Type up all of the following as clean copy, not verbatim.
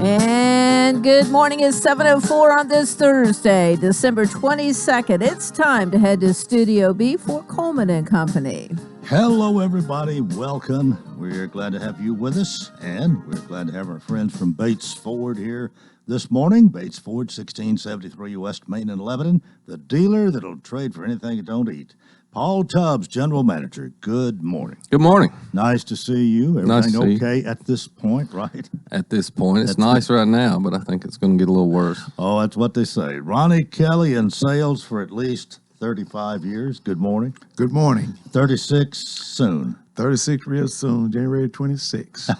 And good morning. It's 7:04 on this Thursday, December 22nd. It's time to head to Studio B for Coleman and Company. Hello, everybody. Welcome. We're glad to have you with us, and we're glad to have our friends from Bates Ford here this morning. Bates Ford, 1673 West Main in Lebanon, the dealer that'll trade for anything you don't eat. Paul Tubbs, General Manager. Good morning. Good morning. Nice to see you. Nice to Everything see okay at this point, right? At this point, it's nice right now, but I think it's going to get a little worse. Oh, that's what they say. Ronnie Kelly in sales for at least 35 years. Good morning. Good morning. 36 soon. 36 real soon, January 26.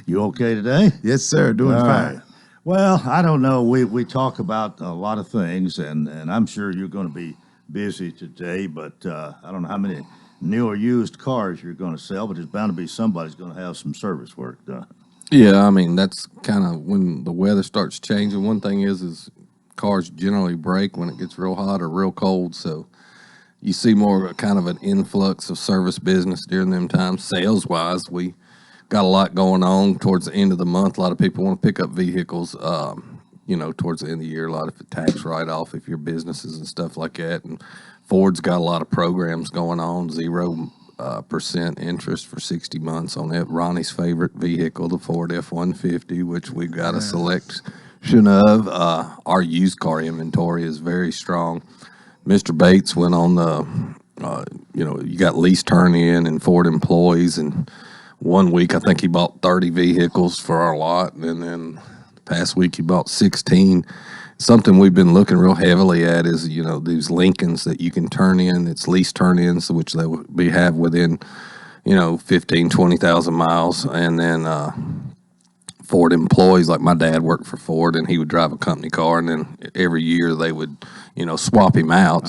You okay today? Yes, sir. Doing All fine. right. Well, I don't know. We talk about a lot of things, and I'm sure you're going to be busy today, but I don't know how many new or used cars you're going to sell, but there's bound to be somebody's going to have some service work done. Yeah, I mean, that's kind of when the weather starts changing. One thing is cars generally break when it gets real hot or real cold, so you see more of a kind of an influx of service business during them times. Sales-wise, we got a lot going on towards the end of the month. A lot of people want to pick up vehicles, towards the end of the year. A lot of tax write-off if your businesses and stuff like that. And Ford's got a lot of programs going on, 0% interest for 60 months on it. Ronnie's favorite vehicle, the Ford F-150, which we've got a selection of. Our used car inventory is very strong. Mr. Bates went on you got lease turn-in and Ford employees, and 1 week I think he bought 30 vehicles for our lot, and then the past week he bought 16. Something we've been looking real heavily at is, these Lincolns that you can turn in. It's lease turn-ins, which they have within, 15, 20,000 miles. And then Ford employees, like my dad worked for Ford, and he would drive a company car, and then every year they would, swap him out.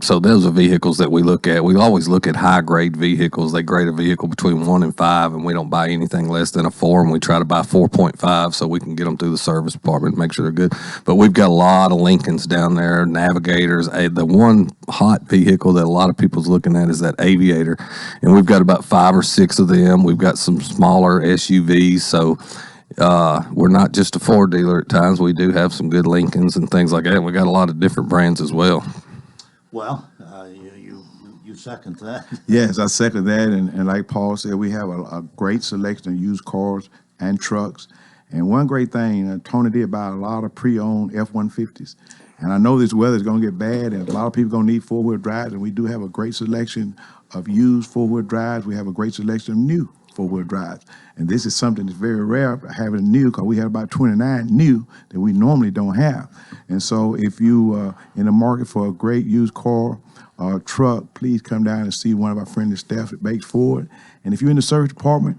So those are vehicles that we look at. We always look at high-grade vehicles. They grade a vehicle between 1 and 5, and we don't buy anything less than a 4, and we try to buy 4.5 so we can get them through the service department and make sure they're good. But we've got a lot of Lincolns down there, Navigators. The one hot vehicle that a lot of people's looking at is that Aviator, and we've got about 5 or 6 of them. We've got some smaller SUVs, so we're not just a Ford dealer at times. We do have some good Lincolns and things like that, and we got a lot of different brands as well. Well, you second that? Yes, I second that. And like Paul said, we have a great selection of used cars and trucks. And one great thing, Tony did buy a lot of pre-owned F-150s. And I know this weather is going to get bad, and a lot of people are going to need four-wheel drives, and we do have a great selection of used four-wheel drives. We have a great selection of new four-wheel drives. And this is something that's very rare, having new, because we have about 29 new that we normally don't have. And so if you in the market for a great used car or truck, please come down and see one of our friendly staff at Bates Ford. And if you're in the service department,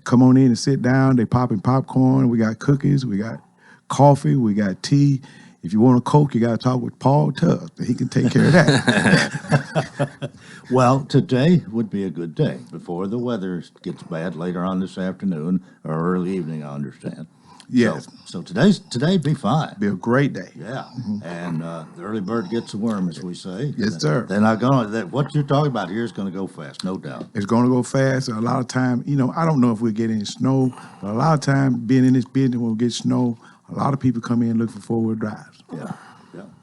come on in and sit down. They popping popcorn. We got cookies. We got coffee. We got tea. If you want a Coke, you got to talk with Paul Tubbs. He can take care of that. Well, today would be a good day before the weather gets bad later on this afternoon or early evening, I understand. Yes. So today'd be fine. Be a great day. Yeah. And the early bird gets the worm, as we say. Yes, sir. They're not going to, what you're talking about here is going to go fast, no doubt. It's going to go fast. And a lot of time, I don't know if we'll get any snow, but a lot of time being in this business when we get snow, a lot of people come in and look for four-wheel drives. Yeah.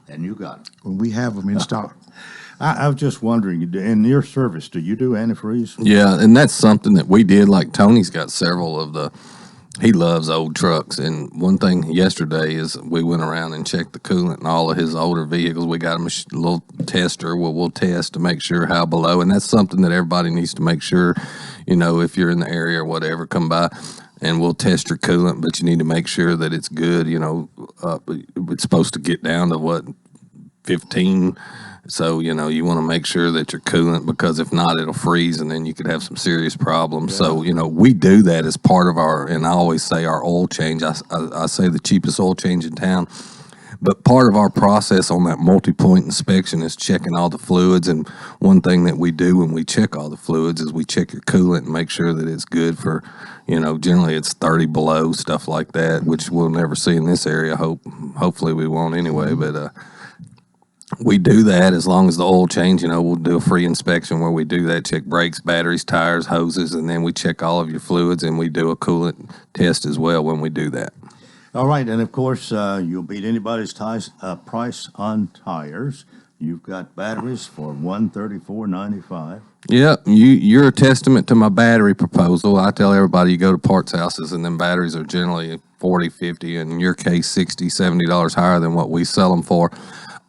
And you got it. When we have them in stock. I was just wondering, in your service, do you do antifreeze? Yeah, and that's something that we did. Like Tony's got several of he loves old trucks. And one thing yesterday is we went around and checked the coolant in all of his older vehicles. We got him a little tester where we'll test to make sure how below. And that's something that everybody needs to make sure, if you're in the area or whatever, come by. And we'll test your coolant, but you need to make sure that it's good. It's supposed to get down to 15. So, you want to make sure that your coolant, because if not, it'll freeze and then you could have some serious problems. Yeah. So, we do that as part of and I always say our oil change. I say the cheapest oil change in town. But part of our process on that multi-point inspection is checking all the fluids. And one thing that we do when we check all the fluids is we check your coolant and make sure that it's good for, generally it's 30 below, stuff like that, which we'll never see in this area. Hopefully we won't anyway. But We do that as long as the oil change, we'll do a free inspection where we do that, check brakes, batteries, tires, hoses, and then we check all of your fluids, and we do a coolant test as well when we do that. All right, and of course, you'll beat anybody's price on tires. You've got batteries for $134.95. Yep, you're a testament to my battery proposal. I tell everybody you go to parts houses and then batteries are generally 40, 50, and in your case, $60, $70 higher than what we sell them for.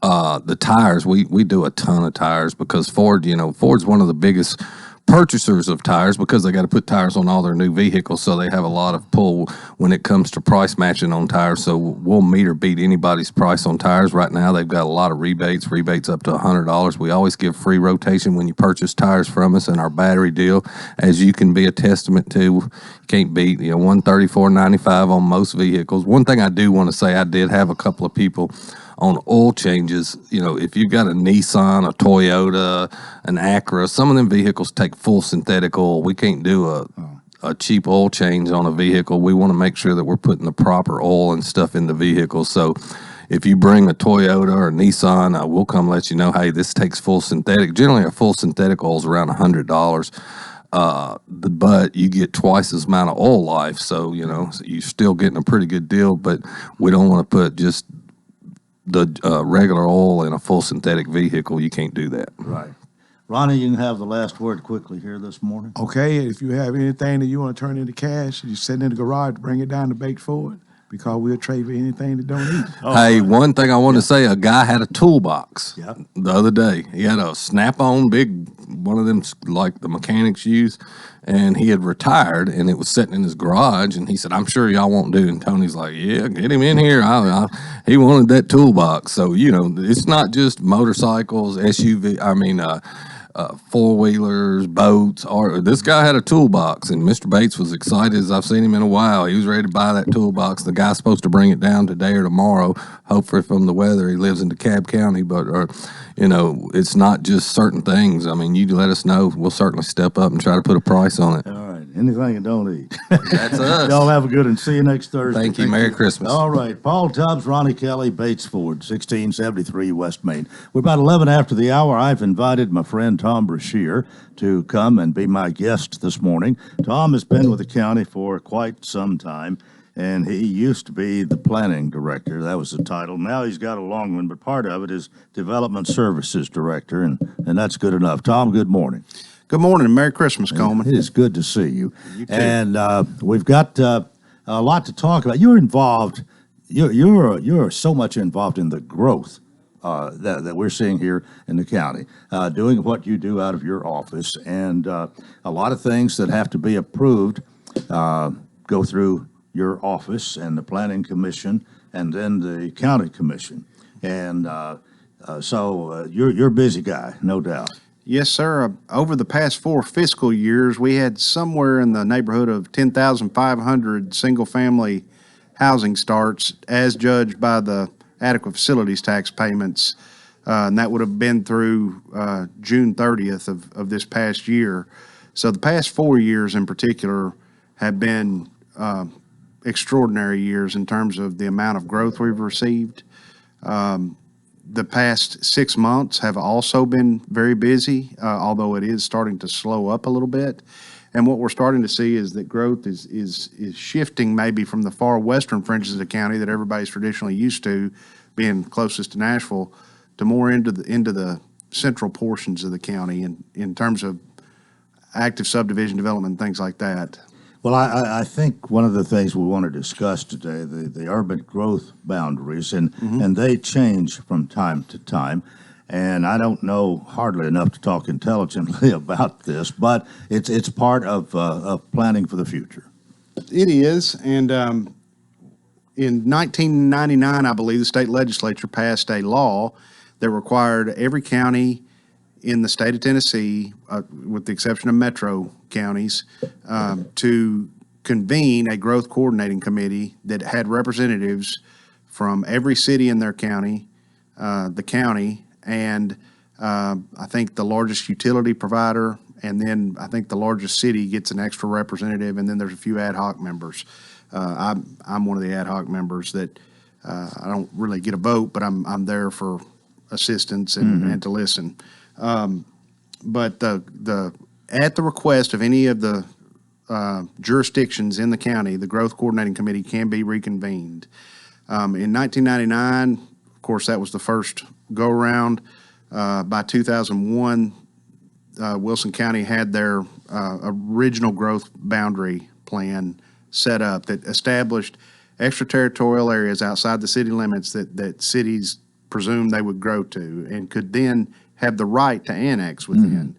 The tires, we do a ton of tires because Ford's one of the biggest purchasers of tires because they got to put tires on all their new vehicles, so they have a lot of pull when it comes to price matching on tires. So we'll meet or beat anybody's price on tires. Right now, they've got a lot of rebates up to $100. We always give free rotation when you purchase tires from us, and our battery deal, as you can be a testament to, you can't beat $134.95 on most vehicles. One thing I do want to say, I did have a couple of people on oil changes. If you've got a Nissan, a Toyota, an Acura, some of them vehicles take full synthetic oil. We can't do a cheap oil change on a vehicle. We want to make sure that we're putting the proper oil and stuff in the vehicle. So if you bring a Toyota or a Nissan, we'll come let you know, hey, this takes full synthetic. Generally, a full synthetic oil is around $100. But you get twice as amount of oil life. So, you're still getting a pretty good deal, but we don't want to put just the regular oil in a full synthetic vehicle. You can't do that. Right. Ronnie, you can have the last word quickly here this morning. Okay, if you have anything that you want to turn into cash, you sit in the garage, bring it down to Bates Ford, because we'll trade for anything that don't eat. Hey, one thing I want to say, a guy had a toolbox Yep. the other day. He had a snap-on big, one of them like the mechanics use, and he had retired, and it was sitting in his garage, and he said, I'm sure y'all won't do. And Tony's like, yeah, get him in here. He wanted that toolbox. So, it's not just motorcycles, four-wheelers, boats. This guy had a toolbox, and Mr. Bates was excited as I've seen him in a while. He was ready to buy that toolbox. The guy's supposed to bring it down today or tomorrow, hopefully from the weather. He lives in DeKalb County, but it's not just certain things. You let us know. We'll certainly step up and try to put a price on it. All right. Anything that don't eat. That's us. Y'all have a good one. See you next Thursday. Thank you. Merry Christmas. All right. Paul Tubbs, Ronnie Kelly, Bates Ford, 1673 West Main. We're about 11 after the hour. I've invited my friend Tom Brashear to come and be my guest this morning. Tom has been with the county for quite some time, and he used to be the planning director. That was the title. Now he's got a long one, but part of it is development services director, and that's good enough. Tom, good morning. Good morning and Merry Christmas, Coleman. It is good to see you. You too. And we've got a lot to talk about. You're involved. You're so much involved in the growth that we're seeing here in the county, doing what you do out of your office, and a lot of things that have to be approved go through your office and the planning commission, and then the county commission. And so you're a busy guy, no doubt. Yes, sir. Over the past 4 fiscal years, we had somewhere in the neighborhood of 10,500 single-family housing starts as judged by the adequate facilities tax payments, and that would have been through June 30th of this past year. So the past 4 years in particular have been extraordinary years in terms of the amount of growth we've received. The past 6 months have also been very busy, although it is starting to slow up a little bit. And what we're starting to see is that growth is shifting maybe from the far western fringes of the county that everybody's traditionally used to, being closest to Nashville, to more into the central portions of the county in terms of active subdivision development and things like that. Well, I think one of the things we want to discuss today, the urban growth boundaries, and they change from time to time. And I don't know hardly enough to talk intelligently about this, but it's part of planning for the future. It is, and in 1999, I believe the state legislature passed a law that required every county in the state of Tennessee, with the exception of metro counties, to convene a growth coordinating committee that had representatives from every city in their county, the county, and I think the largest utility provider, and then I think the largest city gets an extra representative, and then there's a few ad hoc members. I'm one of the ad hoc members that I don't really get a vote, but I'm there for assistance and to listen. But at the request of any of the jurisdictions in the county, the Growth Coordinating Committee can be reconvened. In 1999, of course, that was the first go-around. By 2001, Wilson County had their original growth boundary plan set up that established extraterritorial areas outside the city limits that cities presumed they would grow to and could then have the right to annex within.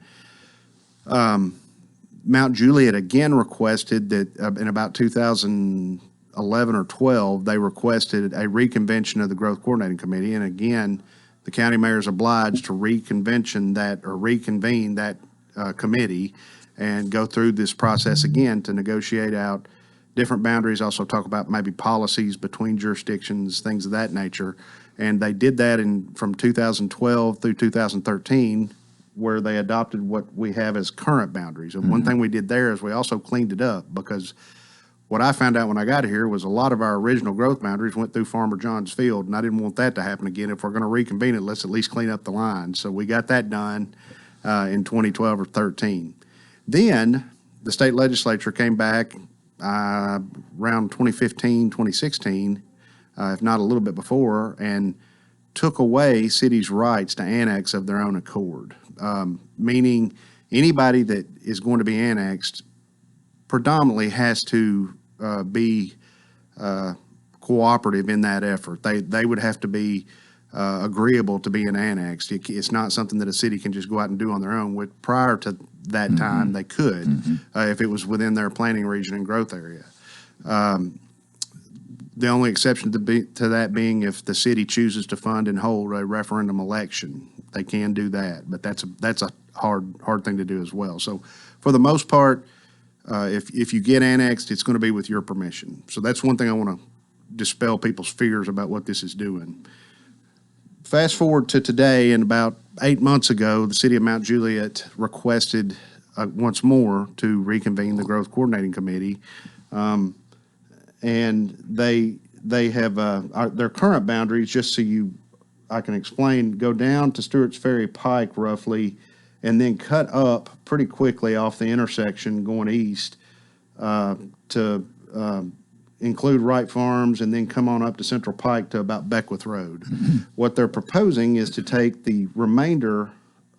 Mount Juliet again requested that in about 2011 or 12, they requested a reconvention of the Growth Coordinating Committee. And again, the county mayor is obliged to reconvene that committee and go through this process again to negotiate out different boundaries, also talk about maybe policies between jurisdictions, things of that nature. And they did that from 2012 through 2013, where they adopted what we have as current boundaries. And one thing we did there is we also cleaned it up, because what I found out when I got here was a lot of our original growth boundaries went through Farmer John's field, and I didn't want that to happen again. If we're going to reconvene it, let's at least clean up the line. So we got that done in 2012 or 13. Then the state legislature came back around 2015, 2016, if not a little bit before, and took away cities' rights to annex of their own accord, meaning anybody that is going to be annexed predominantly has to be cooperative in that effort. They would have to be agreeable to being annexed. It's not something that a city can just go out and do on their own. Prior to that time, they could if it was within their planning region and growth area. The only exception to that being if the city chooses to fund and hold a referendum election, they can do that. But that's a hard thing to do as well. So for the most part, if you get annexed, it's going to be with your permission. So that's one thing I want to dispel people's fears about what this is doing. Fast forward to today, and about 8 months ago, the city of Mount Juliet requested once more to reconvene the Growth Coordinating Committee. And they have their current boundaries, just so I can explain, go down to Stewart's Ferry Pike roughly, and then cut up pretty quickly off the intersection going east to include Wright Farms, and then come on up to Central Pike to about Beckwith Road. What they're proposing is to take the remainder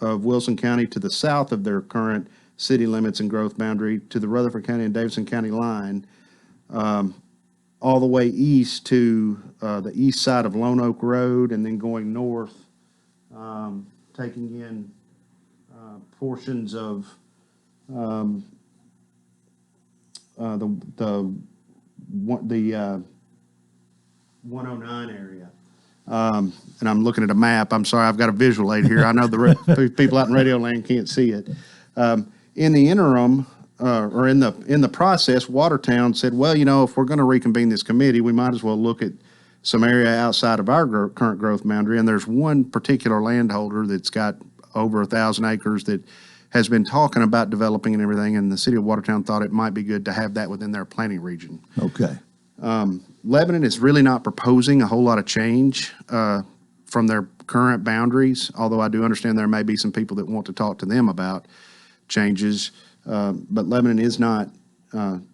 of Wilson County to the south of their current city limits and growth boundary to the Rutherford County and Davidson County line, all the way east to the east side of Lone Oak Road, and then going north, taking in portions of the 109 area. And I'm looking at a map. I'm sorry, I've got a visual aid here. I know the people out in Radio Land can't see it. In the interim, or in the process, Watertown said, well, if we're going to reconvene this committee, we might as well look at some area outside of our current growth boundary. And there's one particular landholder that's got over 1,000 acres that has been talking about developing and everything, and the city of Watertown thought it might be good to have that within their planning region. Okay. Lebanon is really not proposing a whole lot of change from their current boundaries, although I do understand there may be some people that want to talk to them about changes. But Lebanon is not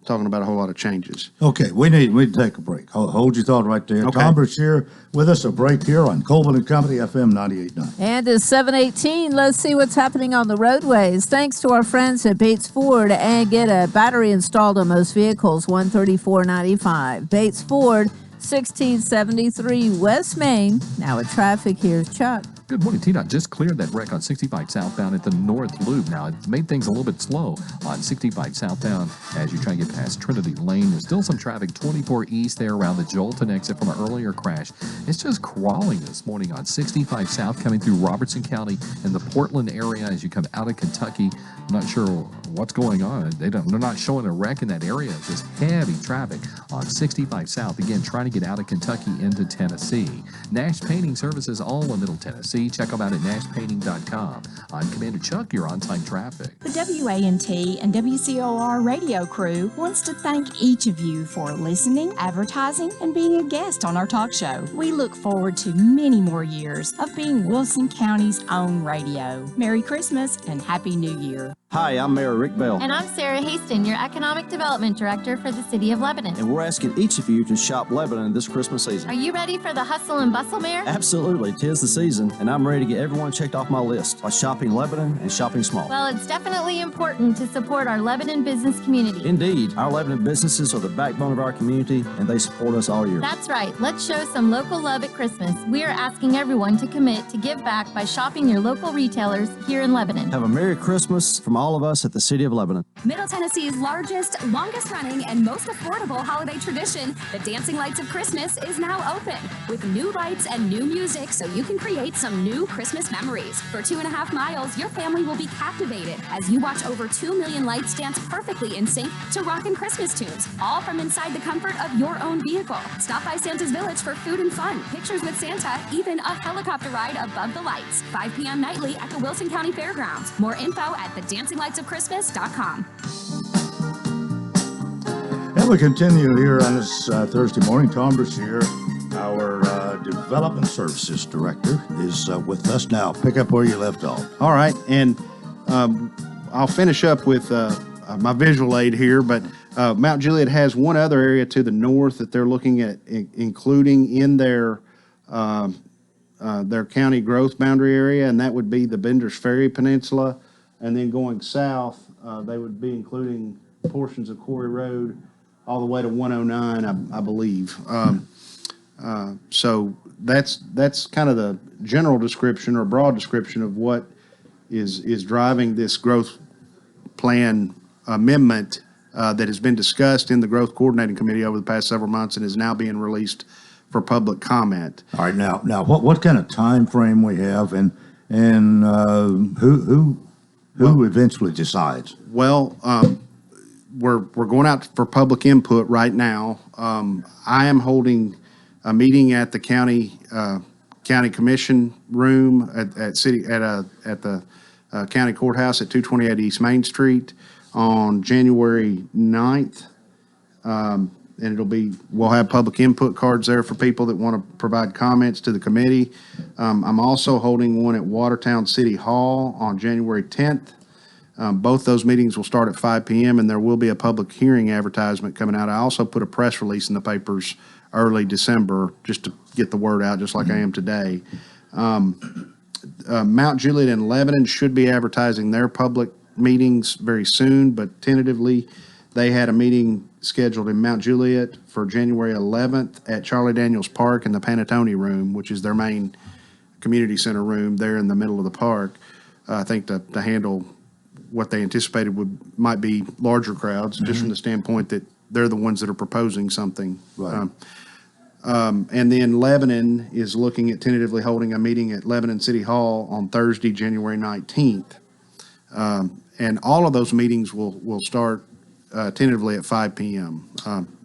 talking about a whole lot of changes. Okay, we need to take a break. Hold your thought right there. Okay. Tom Brashear with us, a break here on Coleman and Company, FM 98.9. And it's 7:18. Let's see what's happening on the roadways. Thanks to our friends at Bates Ford, and get a battery installed on most vehicles, $134.95. Bates Ford, 1673 West Main. Now with traffic, here's Chuck. Good morning, T-Dot. Just cleared that wreck on 65 southbound at the North Loop. Now, it made things a little bit slow on 65 southbound as you try to get past Trinity Lane. There's still some traffic 24 east there around the Jolton exit from an earlier crash. It's just crawling this morning on 65 south coming through Robertson County in the Portland area as you come out of Kentucky. I'm not sure what's going on. They're not showing a wreck in that area. It's just heavy traffic on 65 south. Again, trying to get out of Kentucky into Tennessee. Nash Painting Services, all in Middle Tennessee. quality. Check them out at nashpainting.com. I'm Commander Chuck. You're on time traffic. The WANT and WCOR radio crew wants to thank each of you for listening, advertising, and being a guest on our talk show. We look forward to many more years of being Wilson County's own radio. Merry Christmas and Happy New Year. Hi, I'm Mayor Rick Bell, And I'm Sarah Haston, your Economic Development Director for the City of Lebanon. and we're asking each of you to shop Lebanon this Christmas season. Are you ready for the hustle and bustle, Mayor? Absolutely, 'tis the season, and I'm ready to get everyone checked off my list by shopping Lebanon and shopping small. Well, it's definitely important to support our Lebanon business community. Indeed, our Lebanon businesses are the backbone of our community, and they support us all year. That's right. Let's show some local love at Christmas. We are asking everyone to commit to give back by shopping your local retailers here in Lebanon. Have a Merry Christmas from all of us at the City of Lebanon. Middle Tennessee's largest, longest running, and most affordable holiday tradition, the Dancing Lights of Christmas, is now open with new lights and new music so you can create some new Christmas memories. For 2.5 miles, your family will be captivated as you watch over 2 million lights dance perfectly in sync to rockin' Christmas tunes, all from inside the comfort of your own vehicle. Stop by Santa's Village for food and fun, pictures with Santa, even a helicopter ride above the lights. 5 p.m. nightly at the Wilson County Fairgrounds. More info at thedancinglightsofchristmas.com. And we continue here on this Thursday morning. Tom Brashear, our Development Services Director, is with us now. Pick up where you left off. All right, and I'll finish up with my visual aid here, but Mount Juliet has one other area to the north that they're looking at including in their county growth boundary area, and that would be the Bender's Ferry Peninsula. And then going south, they would be including portions of Quarry Road all the way to 109, I believe. So that's kind of the general description or broad description of what is driving this growth plan amendment that has been discussed in the Growth Coordinating Committee over the past several months and is now being released for public comment. All right, now what kind of time frame we have, and who eventually decides? Well, we're going out for public input right now. I am holding a meeting at the county commission room at the county courthouse at 228 East Main Street on January 9th. And we'll have public input cards there for people that want to provide comments to the committee. I'm also holding one at Watertown City Hall on January 10th. Both those meetings will start at 5 p.m. and there will be a public hearing advertisement coming out. I also put a press release in the papers early December just to get the word out, just like I am today. Mount Juliet and Lebanon should be advertising their public meetings very soon, but tentatively they had a meeting scheduled in Mount Juliet for January 11th at Charlie Daniels Park in the Panettone Room, which is their main community center room there in the middle of the park. I think to handle what they anticipated might be larger crowds, just from the standpoint that they're the ones that are proposing something. Right. And then Lebanon is looking at tentatively holding a meeting at Lebanon City Hall on Thursday, January 19th. And all of those meetings will start tentatively at 5 p.m.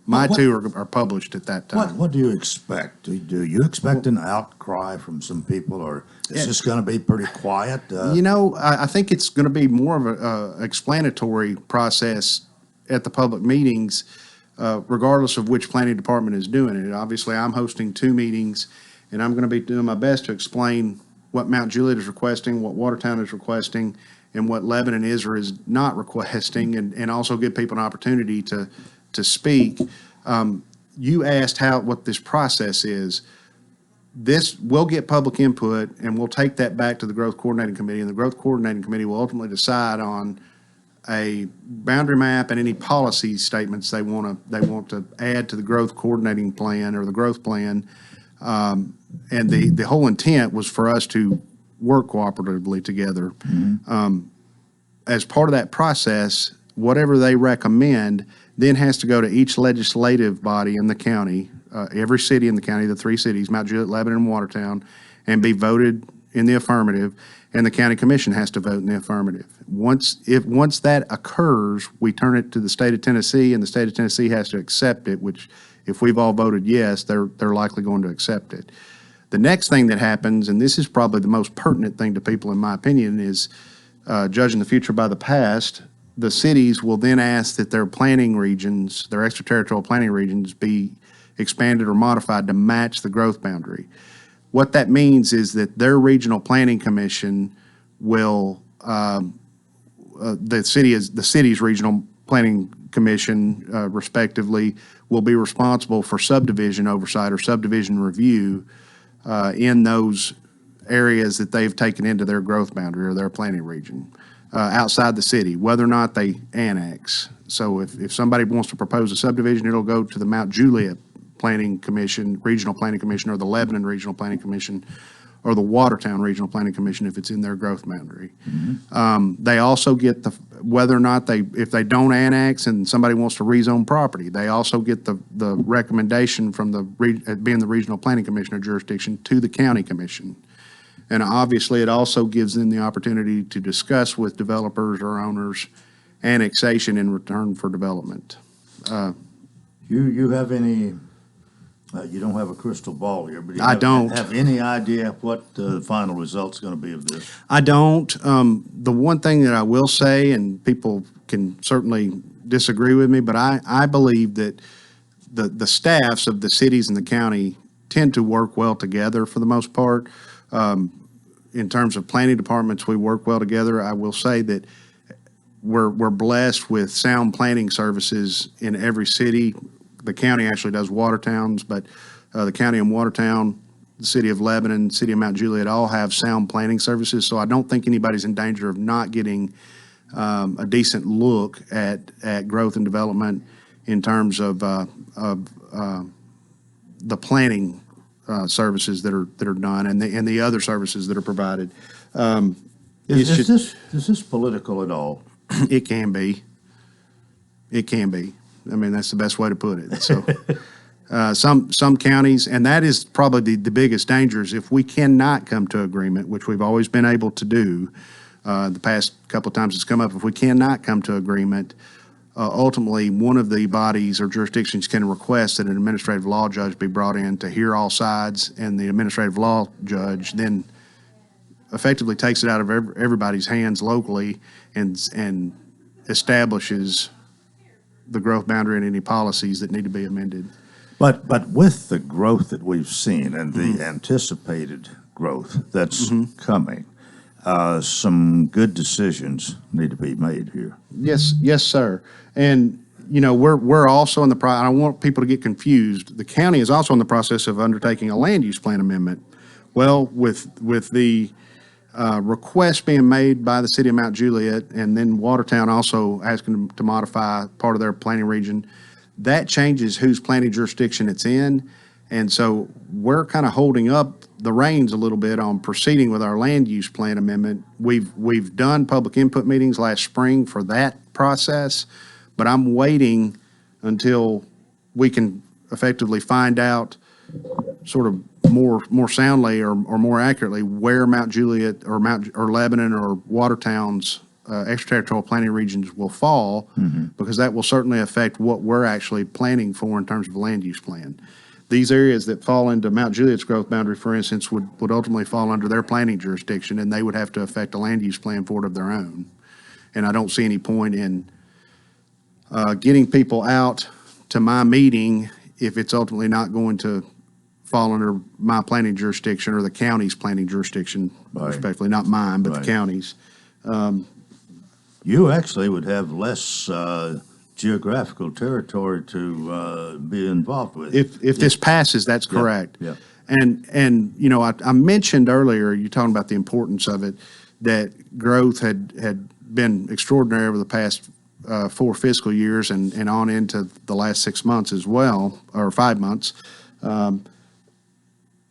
My two are published at that time. What do you expect? Do you expect an outcry from some people, or is this going to be pretty quiet? I think it's going to be more of a explanatory process at the public meetings, regardless of which planning department is doing it. Obviously, I'm hosting two meetings, and I'm going to be doing my best to explain what Mount Juliet is requesting, what Watertown is requesting, and what Lebanon is or is not requesting, and also give people an opportunity to speak. You asked what this process is. We'll get public input, and we'll take that back to the Growth Coordinating Committee, and the Growth Coordinating Committee will ultimately decide on a boundary map and any policy statements they want to add to the Growth Coordinating Plan or the Growth Plan. And the whole intent was for us to work cooperatively together. As part of that process, whatever they recommend then has to go to each legislative body in the county, every city in the county, the three cities, Mount Juliet, Lebanon, and Watertown, and be voted in the affirmative, and the county commission has to vote in the affirmative. Once that occurs, we turn it to the state of Tennessee, and the state of Tennessee has to accept it, which if we've all voted yes, they're likely going to accept it. The next thing that happens, and this is probably the most pertinent thing to people in my opinion, is judging the future by the past. The cities will then ask that their planning regions, their extraterritorial planning regions, be expanded or modified to match the growth boundary. What that means is that their regional planning commission will, the city's regional planning commission, respectively, will be responsible for subdivision oversight or subdivision review in those areas that they've taken into their growth boundary or their planning region outside the city, whether or not they annex. So if somebody wants to propose a subdivision, it'll go to the Mount Juliet Planning Commission, Regional Planning Commission, or the Lebanon Regional Planning Commission, or the Watertown Regional Planning Commission if it's in their growth boundary. They also get whether or not if they don't annex and somebody wants to rezone property, they also get the recommendation from being the Regional Planning Commissioner jurisdiction to the County Commission. And obviously, it also gives them the opportunity to discuss with developers or owners annexation in return for development. You have any? You don't have a crystal ball here, but I don't have any idea what the final result's going to be of this. I don't. The one thing that I will say, and people can certainly disagree with me, but I believe that the staffs of the cities and the county tend to work well together for the most part. In terms of planning departments, we work well together. I will say that we're blessed with sound planning services in every city. The county actually does Watertown's, but the county and Watertown, the city of Lebanon, city of Mount Juliet all have sound planning services. So I don't think anybody's in danger of not getting a decent look at growth and development in terms of the planning services that are done and the other services that are provided. Is this political at all? It can be. It can be. I mean, that's the best way to put it. So, some counties, and that is probably the biggest danger, is if we cannot come to agreement, which we've always been able to do. The past couple of times it's come up. If we cannot come to agreement, ultimately one of the bodies or jurisdictions can request that an administrative law judge be brought in to hear all sides, and the administrative law judge then effectively takes it out of everybody's hands locally and establishes the growth boundary and any policies that need to be amended. But with the growth that we've seen and the anticipated growth that's coming, some good decisions need to be made here. Yes, sir. And we're also in the I don't want people to get confused. The county is also in the process of undertaking a land use plan amendment. Well, with the request being made by the city of Mount Juliet, and then Watertown also asking them to modify part of their planning region, that changes whose planning jurisdiction it's in. And so we're kind of holding up the reins a little bit on proceeding with our land use plan amendment. We've done public input meetings last spring for that process, but I'm waiting until we can effectively find out sort of more soundly or more accurately where Mount Juliet or Lebanon or Watertown's extraterritorial planning regions will fall, because that will certainly affect what we're actually planning for in terms of a land use plan. These areas that fall into Mount Juliet's growth boundary, for instance, would ultimately fall under their planning jurisdiction, and they would have to affect a land use plan for it of their own. And I don't see any point in getting people out to my meeting if it's ultimately not going to fall under my planning jurisdiction or the county's planning jurisdiction, respectively, not mine, but the county's. You actually would have less geographical territory to be involved with. If this passes, that's correct. Yeah. And I mentioned earlier, you're talking about the importance of it, that growth had been extraordinary over the past 4 fiscal years and on into the last 6 months as well, or 5 months.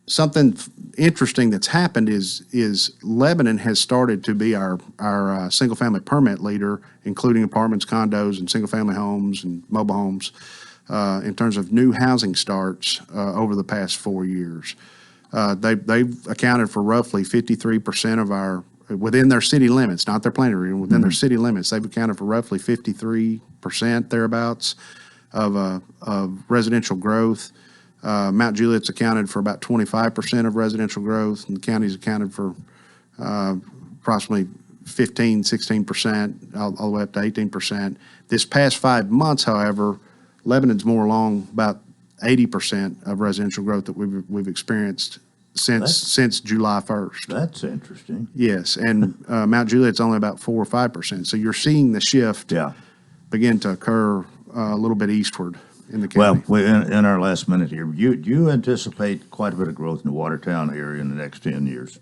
Something interesting that's happened is Lebanon has started to be our single-family permit leader, including apartments, condos, and single-family homes and mobile homes, in terms of new housing starts over the past 4 years. They've accounted for roughly 53% of our, within their city limits, not their planning region, within their city limits, they've accounted for roughly 53% thereabouts of residential growth. Mount Juliet's accounted for about 25% of residential growth, and the county's accounted for approximately 15, 16%, all the way up to 18%. This past 5 months, however, Lebanon's more along about 80% of residential growth that we've experienced since July 1st. That's interesting. Yes, and Mount Juliet's only about 4 or 5%. So you're seeing the shift begin to occur a little bit eastward in the county. Well, in our last minute here, you anticipate quite a bit of growth in the Watertown area in the next 10 years.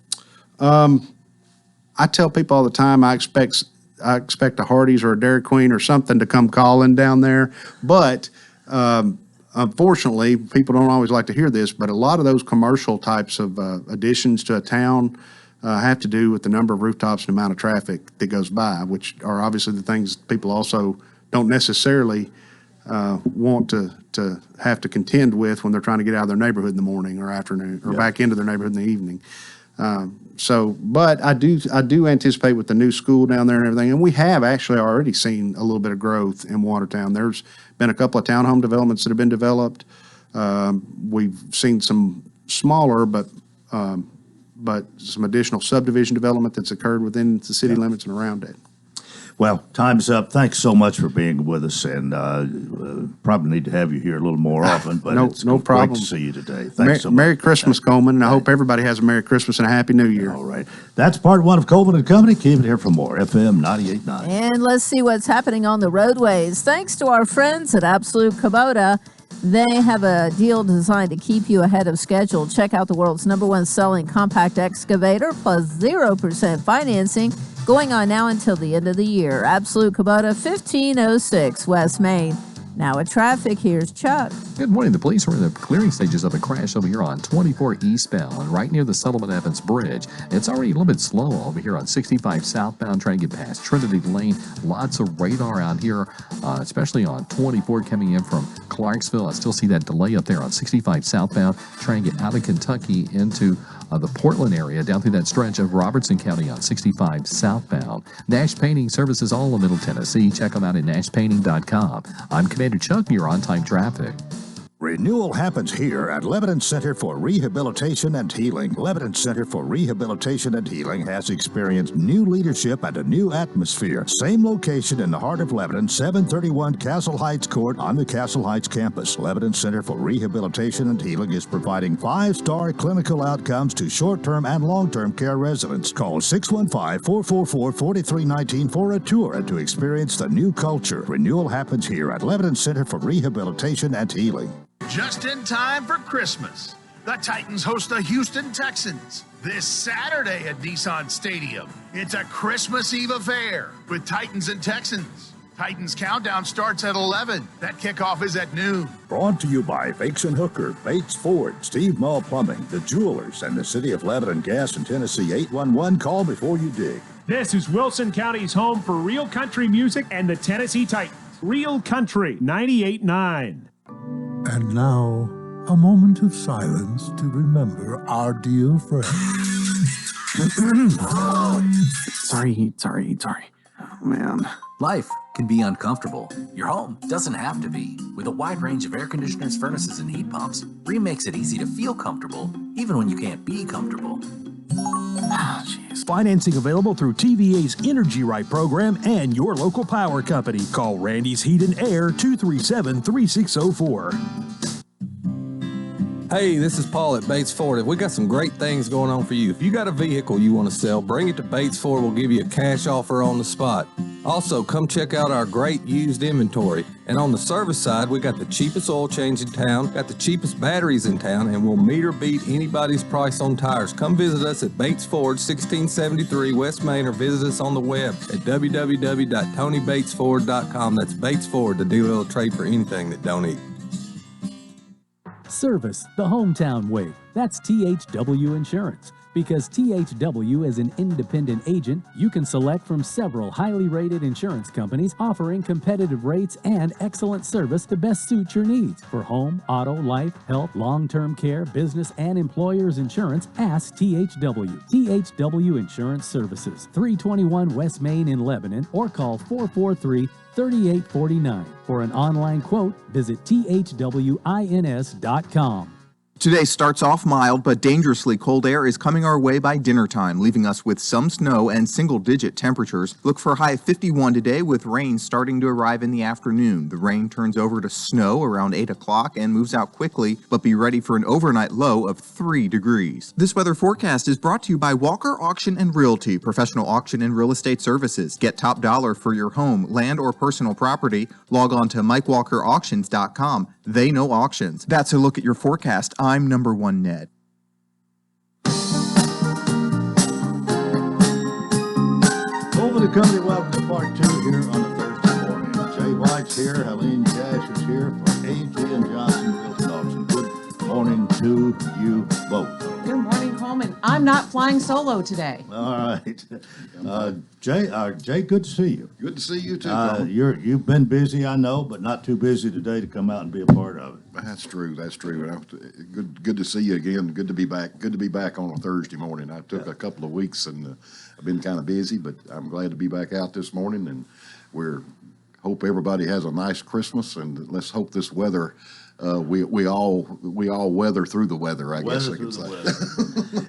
I tell people all the time I expect a Hardee's or a Dairy Queen or something to come calling down there, but unfortunately, people don't always like to hear this, but a lot of those commercial types of additions to a town have to do with the number of rooftops and the amount of traffic that goes by, which are obviously the things people also don't necessarily want to have to contend with when they're trying to get out of their neighborhood in the morning or afternoon or back into their neighborhood in the evening. But I do anticipate with the new school down there and everything, and we have actually already seen a little bit of growth in Watertown. There's been a couple of townhome developments that have been developed. We've seen some smaller, but some additional subdivision development that's occurred within the city limits and around it. Well, time's up. Thanks so much for being with us, and probably need to have you here a little more often, but it's no problem. great to see you today. Thanks so much. Merry Christmas, Coleman, and I hope everybody has a Merry Christmas and a Happy New Year. All right. That's part one of Coleman and Company. Keep it here for more. FM 98.9. And let's see what's happening on the roadways. Thanks to our friends at Absolute Kubota. They have a deal designed to keep you ahead of schedule. Check out the world's #1 selling compact excavator plus 0% financing going on now until the end of the year. Absolute Kubota, 1506 West Main. Now at traffic, here's Chuck. Good morning. The police are in the clearing stages of a crash over here on 24 eastbound, right near the Sullivan Evans Bridge. It's already a little bit slow over here on 65 southbound, trying to get past Trinity Lane. Lots of radar out here, especially on 24 coming in from Clarksville. I still see that delay up there on 65 southbound, trying to get out of Kentucky into the Portland area, down through that stretch of Robertson County on 65 southbound. Nash Painting services all of Middle Tennessee. Check them out at nashpainting.com. I'm Commander Chuck, you're on-time traffic. Renewal happens here at Lebanon Center for Rehabilitation and Healing. Lebanon Center for Rehabilitation and Healing has experienced new leadership and a new atmosphere. Same location in the heart of Lebanon, 731 Castle Heights Court on the Castle Heights campus. Lebanon Center for Rehabilitation and Healing is providing 5-star clinical outcomes to short-term and long-term care residents. Call 615-444-4319 for a tour and to experience the new culture. Renewal happens here at Lebanon Center for Rehabilitation and Healing. Just in time for Christmas, the Titans host the Houston Texans this Saturday at Nissan Stadium. It's a Christmas Eve affair with Titans and Texans. Titans countdown starts at 11. That kickoff is at noon. Brought to you by Fakes and Hooker, Bates Ford, Steve Mull Plumbing, The Jewelers, and the City of Lebanon Gas and Tennessee 811. Call before you dig. This is Wilson County's home for real country music and the Tennessee Titans. Real Country 98.9. And now, a moment of silence to remember our dear friend. Sorry. Oh, man. Life can be uncomfortable. Your home doesn't have to be. With a wide range of air conditioners, furnaces, and heat pumps, Rheem makes it easy to feel comfortable, even when you can't be comfortable. Financing available through TVA's Energy Right program and your local power company. Call Randy's Heat and Air 237-3604. Hey, this is Paul at Bates Ford. We got some great things going on for you. If you got a vehicle you want to sell, bring it to Bates Ford. We'll give you a cash offer on the spot. Also, come check out our great used inventory. And on the service side, we got the cheapest oil change in town, got the cheapest batteries in town, and we'll meet or beat anybody's price on tires. Come visit us at Bates Ford, 1673 West Main, or visit us on the web at www.tonybatesford.com. That's Bates Ford, the dealer will trade for anything that don't eat. Service the hometown way. That's THW Insurance. Because THW is an independent agent, you can select from several highly rated insurance companies offering competitive rates and excellent service to best suit your needs. For home, auto, life, health, long-term care, business, and employers insurance, ask THW. THW Insurance Services, 321 West Main in Lebanon, or call 443-3849. For an online quote, visit thwins.com. Today starts off mild, but dangerously cold air is coming our way by dinner time, leaving us with some snow and single-digit temperatures. Look for a high of 51 today with rain starting to arrive in the afternoon. The rain turns over to snow around 8 o'clock and moves out quickly, but be ready for an overnight low of 3 degrees. This weather forecast is brought to you by Walker Auction and Realty, professional auction and real estate services. Get top dollar for your home, land, or personal property. Log on to MikeWalkerAuctions.com. They know auctions. That's a look at your forecast. I'm number 1 Ned. Coleman and Company, welcome to part 2 here on a Thursday morning. Jay White's here, Helene Cash is here for A.J. and Johnson Realty Auction. Good morning to you both. Good morning, Coleman. I'm not flying solo today. All right. Jay, good to see you. Good to see you too, Coleman. You've been busy, I know, but not too busy today to come out and be a part of it. That's true. Good to see you again. Good to be back. Good to be back on a Thursday morning. I took a couple of weeks and I've been kind of busy, but I'm glad to be back out this morning. And hope everybody has a nice Christmas, and let's hope this weather. We all weather through the weather, I guess I could say.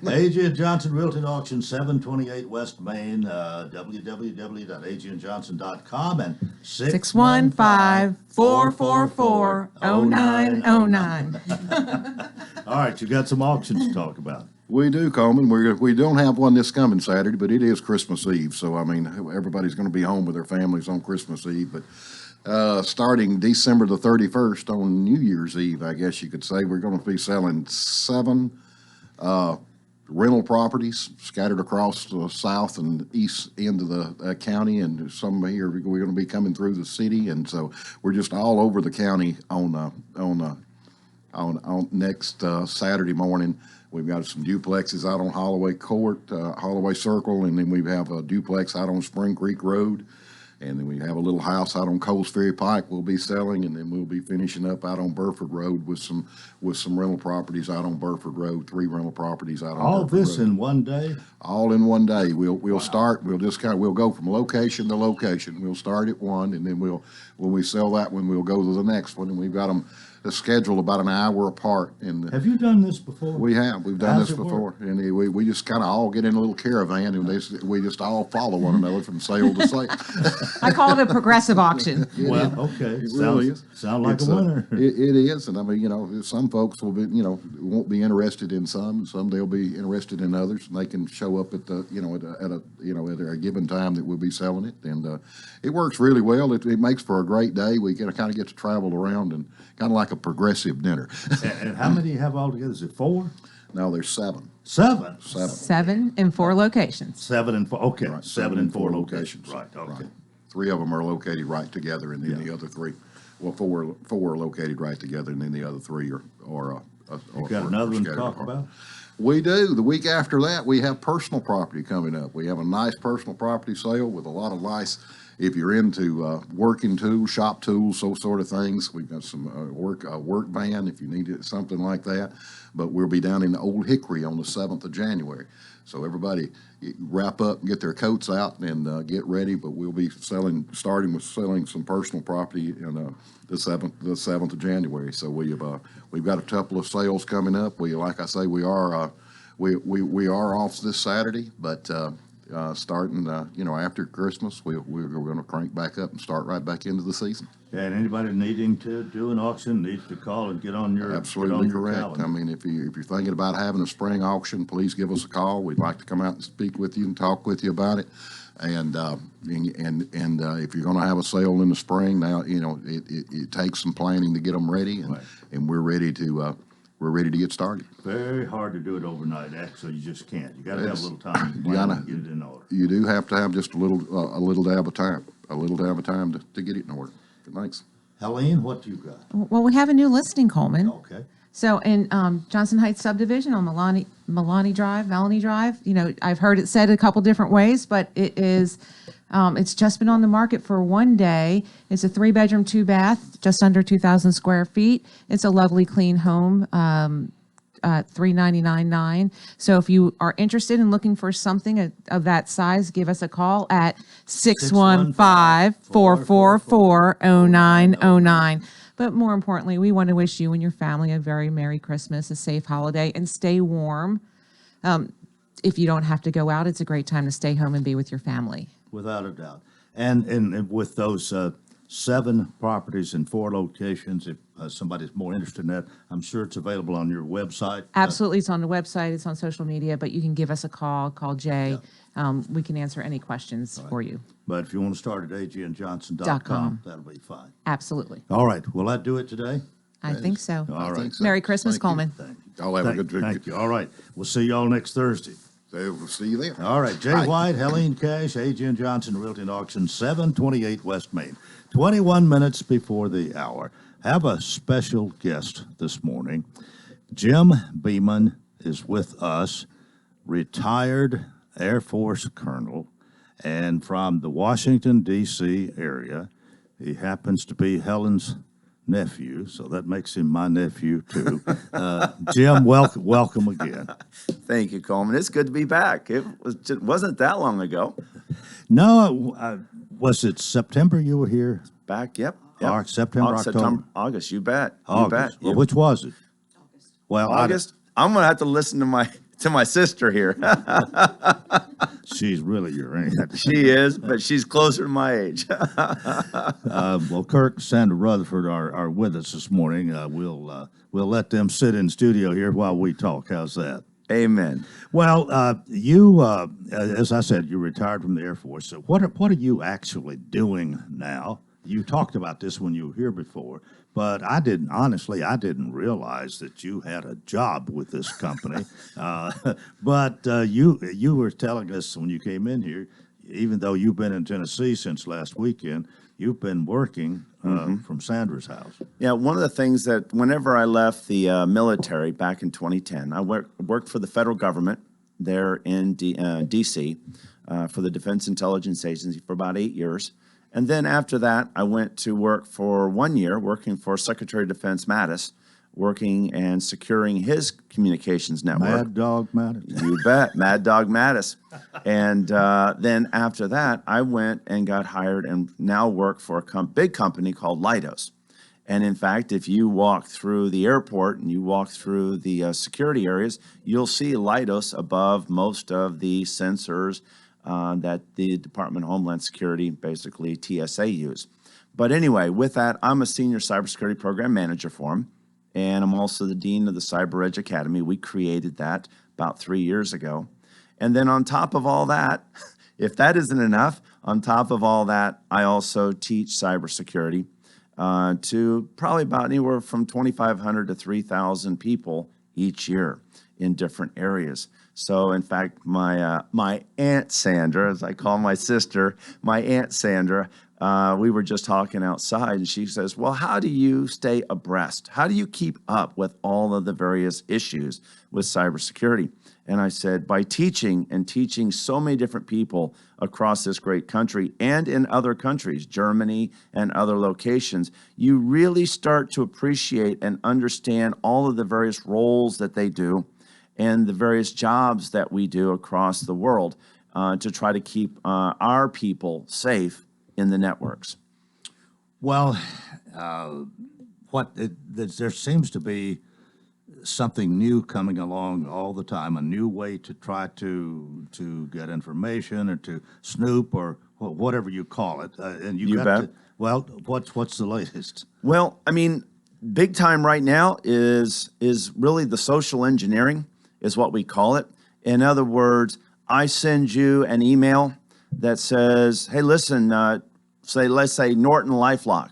A.J. Johnson Realty Auction, 728 West Main, www.ajandjohnson.com and 615-444-0909. All right, you got some auctions to talk about. We do, Coleman. We don't have one this coming Saturday, but it is Christmas Eve, so I mean everybody's going to be home with their families on Christmas Eve, but. Starting December the 31st on New Year's Eve, I guess you could say, we're going to be selling 7 rental properties scattered across the south and east end of the county, and some here we're going to be coming through the city, and so we're just all over the county on next Saturday morning. We've got some duplexes out on Holloway Court, Holloway Circle, and then we have a duplex out on Spring Creek Road. And then we have a little house out on Coles Ferry Pike we'll be selling, and then we'll be finishing up out on Burford Road with some rental properties out on Burford Road, 3 rental properties out on all Burford this Road. In one day? All in one day. We'll start, we'll go from location to location. We'll start at one, and then when we sell that one, we'll go to the next one, and we've got them scheduled about an hour apart. And have you done this before? We have. We've done this before, and we just kind of all get in a little caravan, and we just all follow one another from sale to sale. I call it a progressive auction. Well, okay. It really is. Sound like a winner. It is, and I mean, some folks will be, won't be interested in some they'll be interested in others, and they can show up at the, at a given time that we'll be selling it, and it works really well. It makes for a great day. We kind of get to travel around and kind of like a progressive dinner. And how many you have altogether? Is it 4? No, there's 7. 7? 7 in 4 locations. 7 and 4. Okay, right. 7 and 4 locations. Right. Okay. Right. 3 of them are located right together, and then the other 3, 4 are located right together, and then the other 3 are you got another one to talk about? We do. The week after that, we have personal property coming up. We have a nice personal property sale with a lot of nice. If you're into working tools, shop tools, those sort of things, we've got some work van if you need something like that. But we'll be down in Old Hickory on the 7th of January. So everybody wrap up and get their coats out and get ready. But we'll be starting with selling some personal property in the 7th of January. So we've got a couple of sales coming up. Like I say, we are off this Saturday, but. Starting, after Christmas, we're going to crank back up and start right back into the season. And anybody needing to do an auction needs to call and get on your absolutely correct. Calendar. I mean, if you're thinking about having a spring auction, please give us a call. We'd like to come out and speak with you and talk with you about it. And if you're going to have a sale in the spring, now it takes some planning to get them ready, and we're ready to. We're ready to get started. Very hard to do it overnight. Actually, you just can't. You got to have a little time to plan and get it in order. You do have to have just a little dab of time to get it in order. Thanks. Helene, what do you got? Well, we have a new listing, Coleman. Okay. So in Johnson Heights subdivision on Maloney Drive, I've heard it said a couple different ways, but it is. It's just been on the market for one day. It's a 3-bedroom, 2-bath, just under 2,000 square feet. It's a lovely, clean home, $399,900. So if you are interested in looking for something of that size, give us a call at 615-444-0909. But more importantly, we want to wish you and your family a very Merry Christmas, a safe holiday, and stay warm. If you don't have to go out, it's a great time to stay home and be with your family. Without a doubt. And with those 7 properties in 4 locations, if somebody's more interested in that, I'm sure it's available on your website. Absolutely. It's on the website. It's on social media, but you can give us a call Jay. We can answer any questions for you. But if you want to start at agandjohnson.com, that'll be fine. Absolutely. All right. Will that do it today? I think so. All right. Merry Christmas, Coleman. Y'all have a good Thank you. All right. We'll see y'all next Thursday. We'll see you then. All right. Jay Bye. White, Helene Cash, A.J. Johnson, Realty and Auction, 728 West Main. 21 minutes before the hour. Have a special guest this morning. Jim Beeman is with us, retired Air Force colonel, and from the Washington, D.C. area. He happens to be Helen's nephew, so that makes him my nephew, too. Jim, welcome again. Thank you, Coleman. It's good to be back. It wasn't that long ago. No, was it September you were here? Back, yep. September, October? August, you bet. August. Well, which was it? Well, August. I'm going to have to listen to my sister here. She's really your aunt. She is, but she's closer to my age. Well, Kirk, Sandra Rutherford are with us this morning. We'll let them sit in studio here while we talk. How's that? Amen. Well, you, as I said, you retired from the Air Force. So what are you actually doing now? You talked about this when you were here before, but I didn't realize that you had a job with this company. But you were telling us when you came in here, even though you've been in Tennessee since last weekend, you've been working from Sandra's house. Yeah, one of the things that whenever I left the military back in 2010, I worked for the federal government there in D.C. For the Defense Intelligence Agency for about 8 years. And then after that, I went to work for 1 year, working for Secretary of Defense Mattis, working and securing his communications network. Mad Dog Mattis. You bet, Mad Dog Mattis. And then after that, I went and got hired and now work for a big company called Leidos. And in fact, if you walk through the airport and you walk through the security areas, you'll see Leidos above most of the sensors that the Department of Homeland Security, basically TSA, use. But anyway, with that, I'm a senior cybersecurity program manager for them, and I'm also the dean of the Cyber Edge Academy. We created that about 3 years ago. And then on top of all that, if that isn't enough, on top of all that, I also teach cybersecurity to probably about anywhere from 2,500 to 3,000 people each year in different areas. So, in fact, my Aunt Sandra, as I call my sister, my Aunt Sandra, we were just talking outside, and she says, well, how do you stay abreast? How do you keep up with all of the various issues with cybersecurity? And I said, by teaching so many different people across this great country and in other countries, Germany and other locations, you really start to appreciate and understand all of the various roles that they do and the various jobs that we do across the world to try to keep our people safe in the networks. Well, there seems to be something new coming along all the time, a new way to try to get information or to snoop or whatever you call it. And You bet. Well, what's the latest? Well, I mean, big time right now is really the social engineering is what we call it. In other words, I send you an email that says, hey, listen, let's say Norton LifeLock,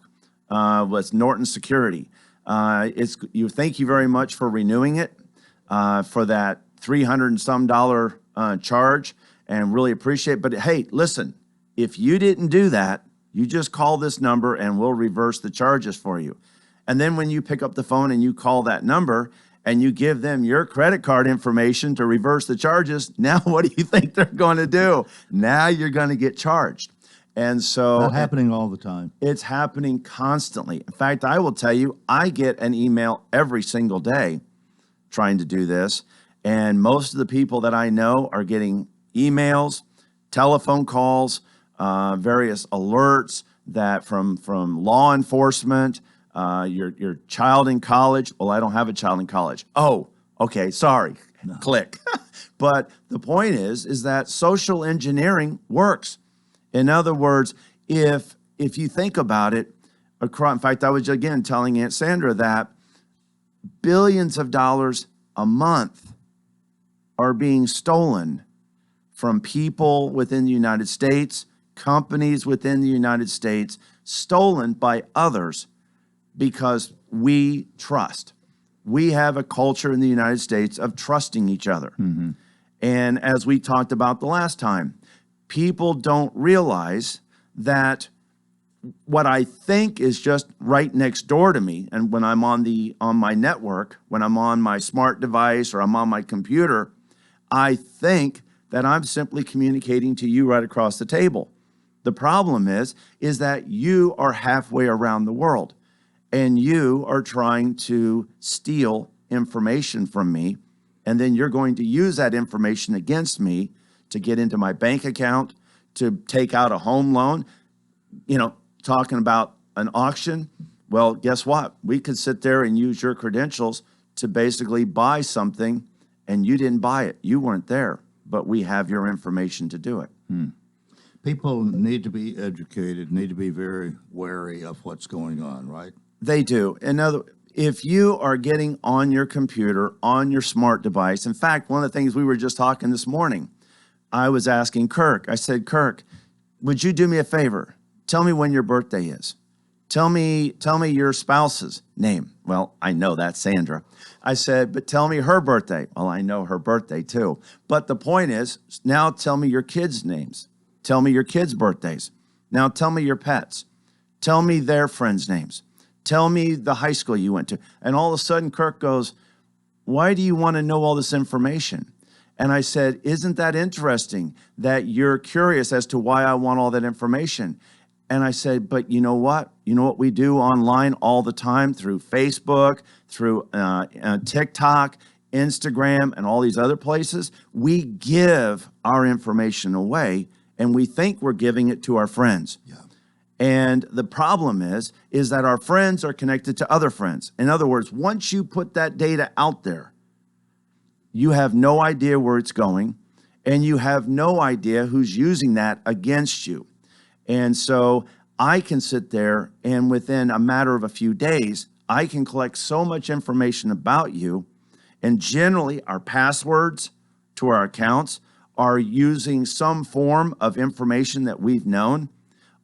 with Norton Security. Thank you very much for renewing it for that $300 and some charge, and really appreciate it. But hey, listen, if you didn't do that, you just call this number and we'll reverse the charges for you. And then when you pick up the phone and you call that number and you give them your credit card information to reverse the charges, now what do you think they're going to do? Now you're going to get charged. And so That's happening all the time. It's happening constantly. In fact, I will tell you, I get an email every single day trying to do this. And most of the people that I know are getting emails, telephone calls, various alerts that from law enforcement, your child in college. Well, I don't have a child in college. Oh, okay, sorry. Click. But the point is that social engineering works. In other words, if you think about it, in fact, I was again telling Aunt Sandra that billions of dollars a month are being stolen from people within the United States, companies within the United States, stolen by others because we trust. We have a culture in the United States of trusting each other. Mm-hmm. And as we talked about the last time, people don't realize that what I think is just right next door to me, and when I'm on my network, when I'm on my smart device or I'm on my computer, I think that I'm simply communicating to you right across the table. The problem is that you are halfway around the world, and you are trying to steal information from me, and then you're going to use that information against me to get into my bank account, to take out a home loan. Talking about an auction, well, guess what? We could sit there and use your credentials to basically buy something, and you didn't buy it. You weren't there, but we have your information to do it. People need to be educated, need to be very wary of what's going on, right? They do. If you are getting on your computer, on your smart device, in fact, one of the things we were just talking this morning, I was asking Kirk, I said, Kirk, would you do me a favor? Tell me when your birthday is. Tell me your spouse's name. Well, I know that's Sandra. I said, but tell me her birthday. Well, I know her birthday too. But the point is, now tell me your kids' names. Tell me your kids' birthdays. Now tell me your pets. Tell me their friends' names. Tell me the high school you went to. And all of a sudden, Kirk goes, why do you want to know all this information? And I said, isn't that interesting that you're curious as to why I want all that information? And I said, but you know what? You know what we do online all the time through Facebook, through TikTok, Instagram, and all these other places? We give our information away, and we think we're giving it to our friends. Yeah. And the problem is that our friends are connected to other friends. In other words, once you put that data out there, you have no idea where it's going, and you have no idea who's using that against you. And so I can sit there, and within a matter of a few days, I can collect so much information about you. And generally, our passwords to our accounts are using some form of information that we've known.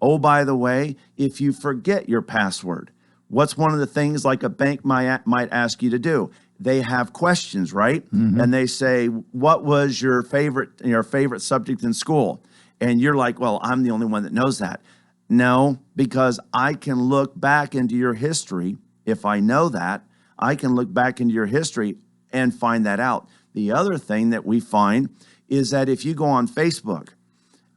Oh, by the way, if you forget your password, what's one of the things like a bank might ask you to do? They have questions, right? Mm-hmm. And they say, what was your favorite subject in school? And you're like, well, I'm the only one that knows that. No, because I can look back into your history. If I know that, I can look back into your history and find that out. The other thing that we find is that if you go on Facebook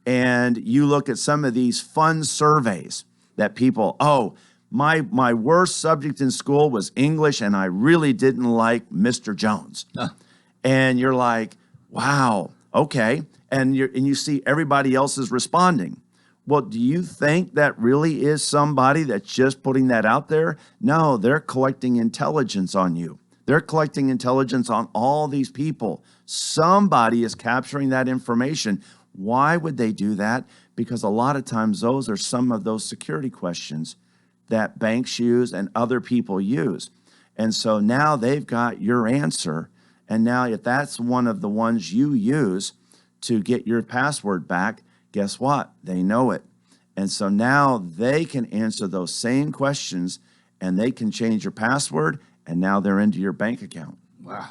and you look at some of these fun surveys that people, my worst subject in school was English, and I really didn't like Mr. Jones. And you're like, wow, okay. And you see everybody else is responding. Well, do you think that really is somebody that's just putting that out there? No, they're collecting intelligence on you. They're collecting intelligence on all these people. Somebody is capturing that information. Why would they do that? Because a lot of times those are some of those security questions that banks use and other people use. And so now they've got your answer. And now if that's one of the ones you use to get your password back, guess what? They know it. And so now they can answer those same questions, and they can change your password, and now they're into your bank account. Wow.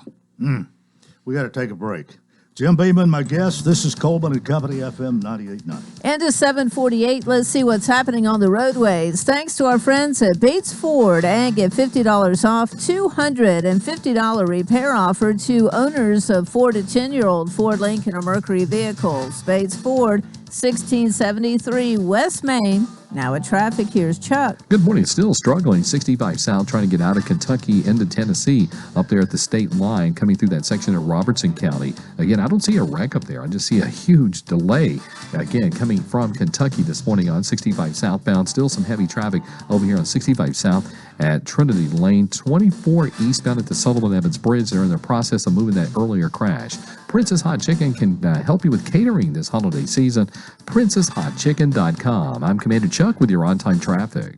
We got to take a break. Jim Beeman, my guest. This is Coleman and Company, FM 98.9. And to 748, let's see what's happening on the roadways. Thanks to our friends at Bates Ford, and get $50 off, $250 repair offer to owners of 4 to 10-year-old Ford, Lincoln, or Mercury vehicles. Bates Ford, 1673 West Main. Now at traffic, here's Chuck. Good morning. Still struggling. 65 South trying to get out of Kentucky into Tennessee up there at the state line coming through that section of Robertson County. Again, I don't see a wreck up there. I just see a huge delay. Again, coming from Kentucky this morning on 65 southbound. Still some heavy traffic over here on 65 South at Trinity Lane. 24 eastbound at the Sullivan Evans Bridge. They're in the process of moving that earlier crash. Princess Hot Chicken can help you with catering this holiday season. PrincessHotChicken.com. I'm Commander Chuck with your on-time traffic.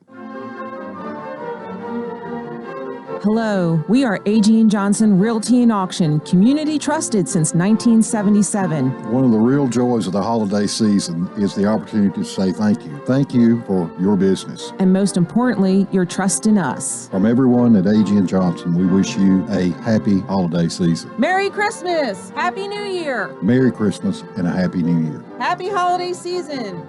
Hello, we are A.G. & Johnson Realty and Auction, community trusted since 1977. One of the real joys of the holiday season is the opportunity to say thank you. Thank you for your business. And most importantly, your trust in us. From everyone at A.G. & Johnson, we wish you a happy holiday season. Merry Christmas! Happy New Year! Merry Christmas and a Happy New Year. Happy holiday season!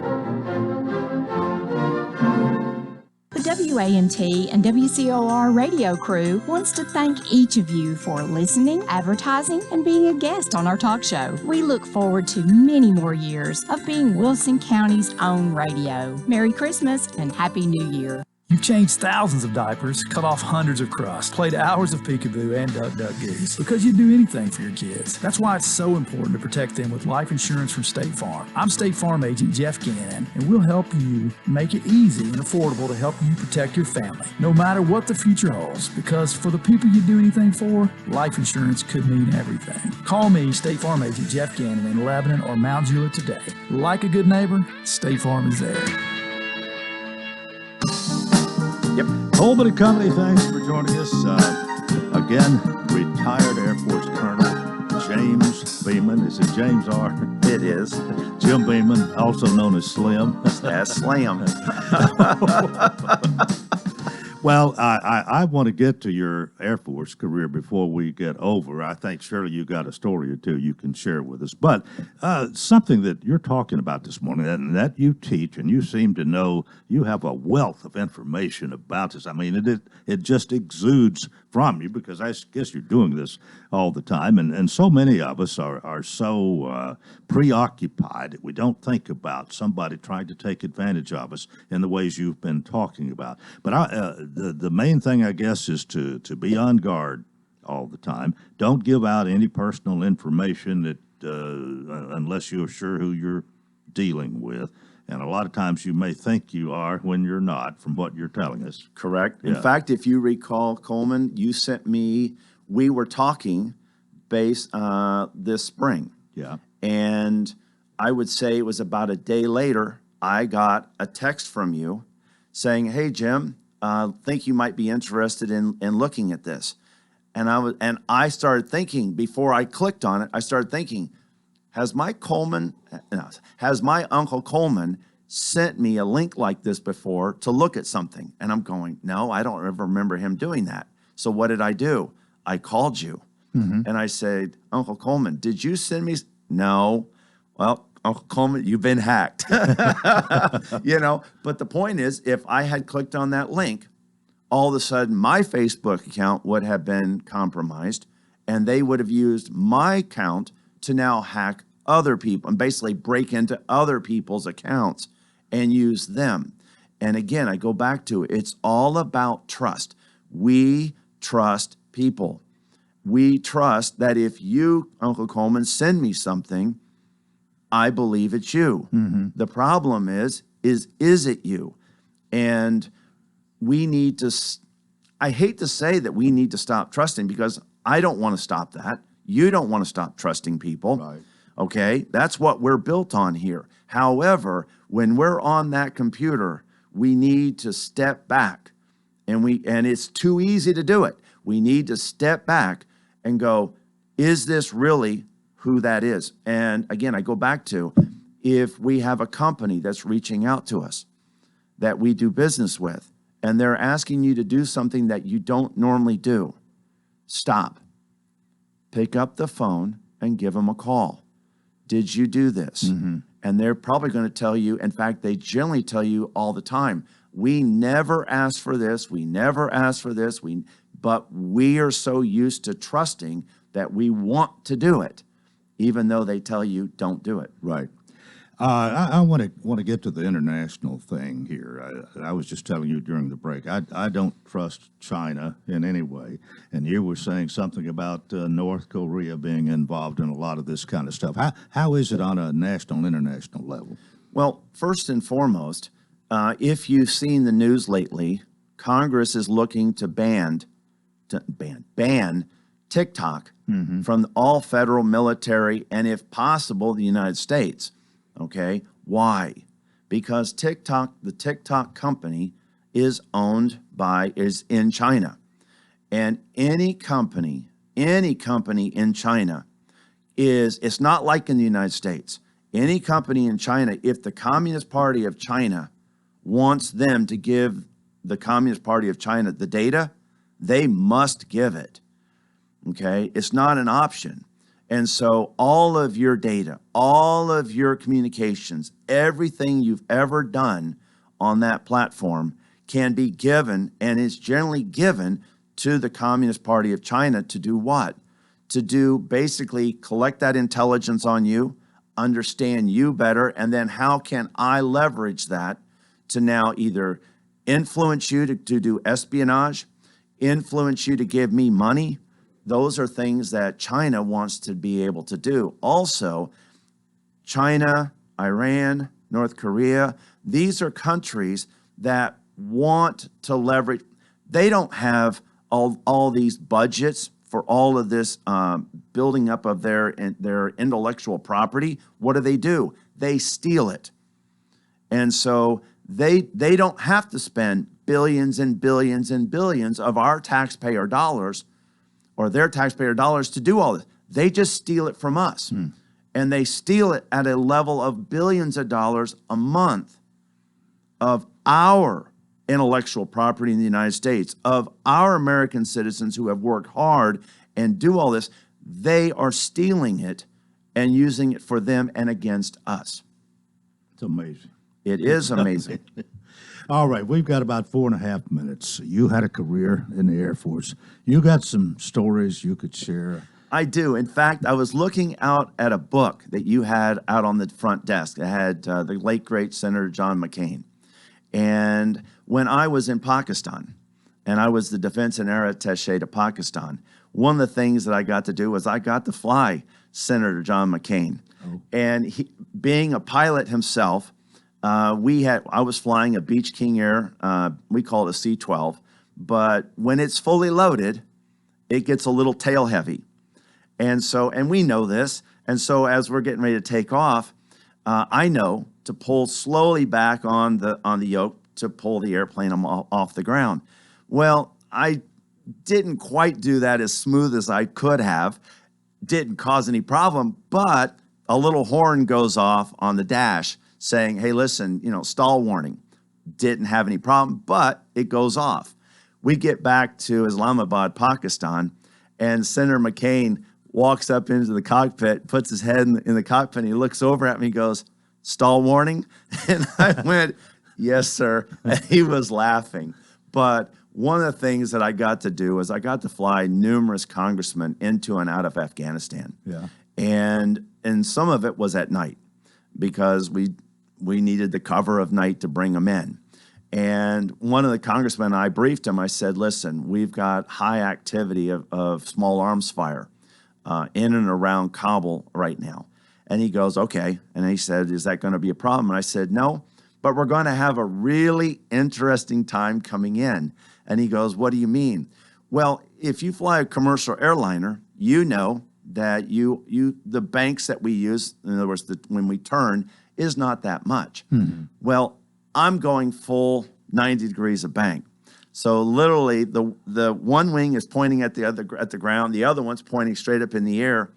The WANT and WCOR radio crew wants to thank each of you for listening, advertising, and being a guest on our talk show. We look forward to many more years of being Wilson County's own radio. Merry Christmas and Happy New Year. You've changed thousands of diapers, cut off hundreds of crusts, played hours of peekaboo and duck duck goose because you'd do anything for your kids. That's why it's so important to protect them with life insurance from State Farm. I'm State Farm agent Jeff Gannon, and we'll help you make it easy and affordable to help you protect your family, no matter what the future holds, because for the people you do anything for, life insurance could mean everything. Call me, State Farm agent Jeff Gannon in Lebanon or Mount Juliet today. Like a good neighbor, State Farm is there. Yep. Coleman and Company, thanks for joining us. Again, retired Air Force Colonel James Beeman. Is it James R? It is. Jim Beeman, also known as Slim. That's Slim. Well, I want to get to your Air Force career before we get over. I think surely you got a story or two you can share with us. But something that you're talking about this morning, and that you teach, and you seem to know, you have a wealth of information about this. I mean, it just exudes from you because I guess you're doing this all the time. And so many of us are so preoccupied that we don't think about somebody trying to take advantage of us in the ways you've been talking about. But the main thing, I guess, is to be on guard all the time. Don't give out any personal information that unless you're sure who you're dealing with. And a lot of times you may think you are when you're not, from what you're telling us. Correct. Yeah. In fact, if you recall, Coleman, you sent me, we were talking this spring. Yeah. And I would say it was about a day later, I got a text from you saying, hey, Jim, think you might be interested in looking at this. And I started thinking, before I clicked on it, I started thinking, has my Uncle Coleman sent me a link like this before to look at something? And I'm going, no, I don't ever remember him doing that. So what did I do? I called you. And I said, Uncle Coleman, did you send me? No. Well, Uncle Coleman, you've been hacked. You know, but the point is, if I had clicked on that link, all of a sudden my Facebook account would have been compromised, and they would have used my account to now hack other people and basically break into other people's accounts and use them. And again, I go back to it. It's all about trust. We trust people. We trust that if you, Uncle Coleman, send me something, I believe it's you. The problem is it you? And we need to, I hate to say that we need to stop trusting, because I don't want to stop that. You don't want to stop trusting people. Right. Okay? That's what we're built on here. However, when we're on that computer, we need to step back. And it's too easy to do it. We need to step back and go, is this really who that is? And again, I go back to, if we have a company that's reaching out to us that we do business with, and they're asking you to do something that you don't normally do, stop. Pick up the phone and give them a call. Did you do this? And they're probably going to tell you, in fact, they generally tell you all the time, we never asked for this, we never asked for this, but we are so used to trusting that we want to do it, even though they tell you don't do it. Right. I want to get to the international thing here. I was just telling you during the break. I don't trust China in any way, and you were saying something about North Korea being involved in a lot of this kind of stuff. How is it on a national, international level? Well, first and foremost, if you've seen the news lately, Congress is looking to ban TikTok from all federal, military, and if possible, the United States. Okay, why? Because the TikTok company is in China, and any company in China it's not like in the United States. Any company in China, if the Communist Party of China wants them to give the Communist Party of China the data, they must give it. Okay, it's not an option. And so all of your data, all of your communications, everything you've ever done on that platform can be given, and is generally given to the Communist Party of China to do what? To do basically collect that intelligence on you, understand you better, and then how can I leverage that to now either influence you to do espionage, influence you to give me money. Those are things that China wants to be able to do. Also, China, Iran, North Korea, these are countries that want to leverage. They don't have all these budgets for all of this building up of their intellectual property. What do? They steal it. And so they don't have to spend billions and billions and billions of our taxpayer dollars or their taxpayer dollars to do all this. They just steal it from us. And they steal it at a level of billions of dollars a month of our intellectual property in the United States, of our American citizens who have worked hard and do all this. They are stealing it and using it for them and against us. It's amazing. It is amazing. All right, we've got about 4.5 minutes. You had a career in the Air Force. You got some stories you could share. I do. In fact, I was looking out at a book that you had out on the front desk. It had the late, great Senator John McCain. And when I was in Pakistan, and I was the defense and air attaché to Pakistan, one of the things that I got to do was I got to fly Senator John McCain. And being a pilot himself, I was flying a Beech King Air, we call it a C-12, but when it's fully loaded, it gets a little tail heavy. And we know this, and so as we're getting ready to take off, I know to pull slowly back on the yoke to pull the airplane off the ground. Well, I didn't quite do that as smooth as I could have, didn't cause any problem, but a little horn goes off on the dash saying, hey, listen, stall warning. Didn't have any problem, but it goes off. We get back to Islamabad, Pakistan, and Senator McCain walks up into the cockpit, puts his head in the cockpit, and he looks over at me and goes, stall warning? And I went, yes, sir. And he was laughing. But one of the things that I got to do was I got to fly numerous congressmen into and out of Afghanistan. Yeah. And some of it was at night because we needed the cover of night to bring them in. And one of the congressmen, I briefed him, I said, listen, we've got high activity of small arms fire in and around Kabul right now. And he goes, okay. And he said, is that going to be a problem? And I said, no, but we're going to have a really interesting time coming in. And he goes, what do you mean? Well, if you fly a commercial airliner, you know that the banks that we use, in other words, when we turn, is not that much. Well, I'm going full 90 degrees of bank. So literally the one wing is pointing at the ground, the other one's pointing straight up in the air,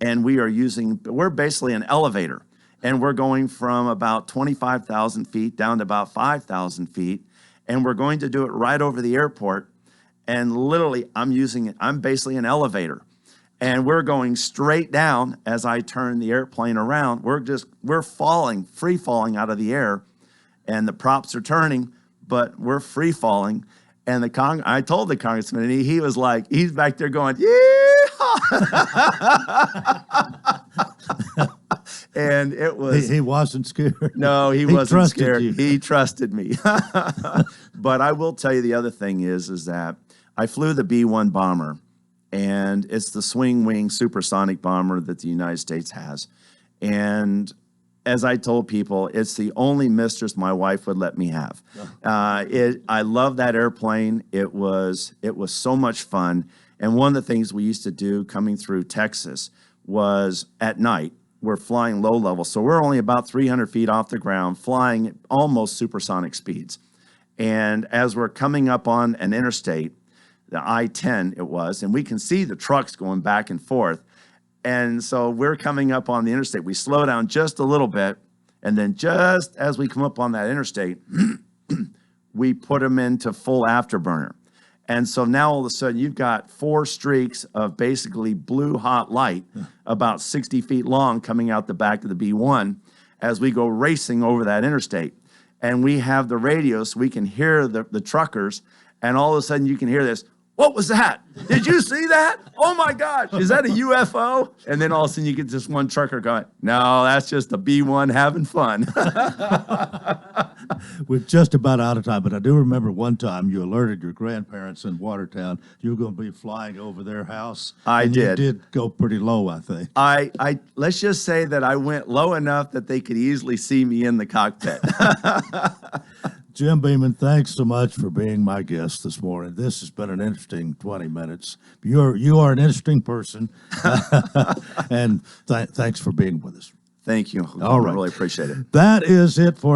and we're basically an elevator. And we're going from about 25,000 feet down to about 5,000 feet. And we're going to do it right over the airport. And literally I'm basically an elevator. And we're going straight down as I turn the airplane around. We're falling, free falling out of the air. And the props are turning, but we're free falling. And I told the congressman, and he was like, he's back there going, yeah. And it was. He wasn't scared. No, he wasn't scared. You. He trusted me. But I will tell you the other thing is that I flew the B-1 bomber, and it's the swing wing supersonic bomber that the United States has. And as I told people, it's the only mistress my wife would let me have. I love that airplane. It was so much fun. And one of the things we used to do coming through Texas was at night, we're flying low level. So we're only about 300 feet off the ground, flying at almost supersonic speeds. And as we're coming up on an interstate, the I-10 it was, and we can see the trucks going back and forth. And so we're coming up on the interstate. We slow down just a little bit, and then just as we come up on that interstate, we put them into full afterburner. And so now all of a sudden you've got 4 streaks of basically blue hot light about 60 feet long coming out the back of the B-1 as we go racing over that interstate. And we have the radio so we can hear the truckers, and all of a sudden you can hear this, "What was that? Did you see that? Oh my gosh, is that a UFO?" And then all of a sudden you get this one trucker going, "No, that's just a B-1 having fun." We're just about out of time, but I do remember one time you alerted your grandparents in Watertown you were going to be flying over their house. I and did. You did go pretty low, I think. I let's just say that I went low enough that they could easily see me in the cockpit. Jim Beeman, thanks so much for being my guest this morning. This has been an interesting 20 minutes. You are an interesting person, and thanks for being with us. Thank you. All right. I really appreciate it. That is it for